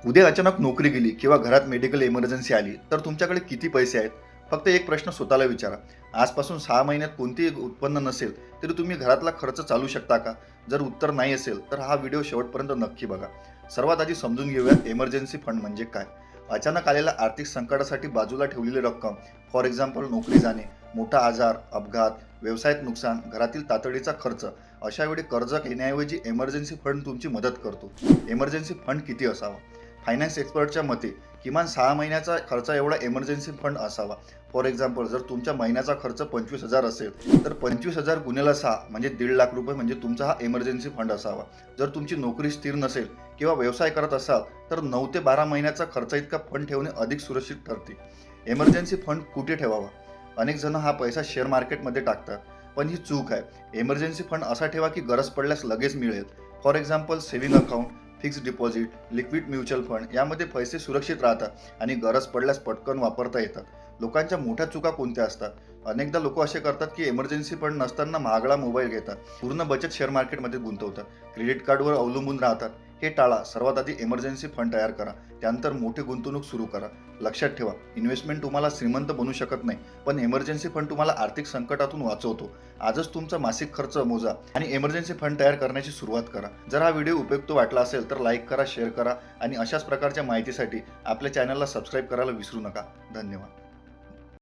उद्या अचानक नोकरी गेली किंवा घरात मेडिकल इमर्जन्सी आली तर तुमच्याकडे किती पैसे आहेत? फक्त एक प्रश्न स्वतःला विचारा. आजपासून 6 महिन्यात कोणतेही उत्पन्न नसेल तरी तुम्ही घरातला खर्च चालू शकता का? जर उत्तर नाही असेल तर हा व्हिडिओ शेवटपर्यंत नक्की बघा. सर्वात आधी समजून घेऊया इमर्जन्सी फंड म्हणजे काय. अचानक आलेल्या आर्थिक संकटासाठी बाजूला ठेवलेली रक्कम. फॉर एक्झाम्पल नोकरी जाणे, मोठा आजार, अपघात, व्यवसायात नुकसान, घरातील तातडीचा खर्च. अशा वेळी कर्ज घेण्याऐवजी इमर्जन्सी फंड तुमची मदत करतो. इमर्जन्सी फंड किती असावा? फायनान्स एक्सपर्टच्या मते किमान 6 महिन्याचा खर्च एवढा इमर्जन्सी फंड असावा. फॉर एक्झाम्पल जर तुमच्या महिन्याचा खर्च 25,000 असेल तर 25,000 गुणिले 6 म्हणजे 1.5 लाख रुपये म्हणजे तुमचा हा इमर्जन्सी फंड असावा. जर तुमची नोकरी स्थिर नसेल किंवा व्यवसाय करत असाल तर 9 ते 12 महिन्याचा खर्च इतका फंड ठेवणे अधिक सुरक्षित ठरते. इमर्जन्सी फंड कुठे ठेवावा? अनेक जण हा पैसा शेअर मार्केटमध्ये टाकतात, पण ही चूक आहे. इमर्जन्सी फंड असा ठेवा की गरज पडल्यास लगेच मिळेल. For example saving account, fixed deposit, liquid mutual fund यामध्ये पैसे सुरक्षित राहतात आणि गरज पडल्यास पटकन वापरता येतात. लोकांच्या मोठ्या चुका कोणत्या असतात? अनेकदा लोक असे करतात की इमर्जन्सी फंड नसताना महागडा मोबाईल घेतात, पूर्ण बचत शेअर मार्केटमध्ये गुंतवतात, क्रेडिट कार्डवर अवलंबून राहतात. हे टाळा. सर्वात आधी इमर्जन्सी फंड तयार करा, त्यानंतर मोठी गुंतवणूक सुरू करा. लक्षात ठेवा, इन्व्हेस्टमेंट तुम्हाला श्रीमंत बनवू शकत नाही, पण इमर्जन्सी फंड तुम्हाला आर्थिक संकटातून वाचवतो. आजच तुमचा मासिक खर्च मोजा आणि इमर्जन्सी फंड तयार करण्याची सुरुवात करा. जर हा व्हिडिओ उपयुक्त वाटला असेल तर लाईक करा, शेअर करा आणि अशाच प्रकारच्या माहितीसाठी आपल्या चॅनलला सबस्क्राईब करायला विसरू नका. धन्यवाद.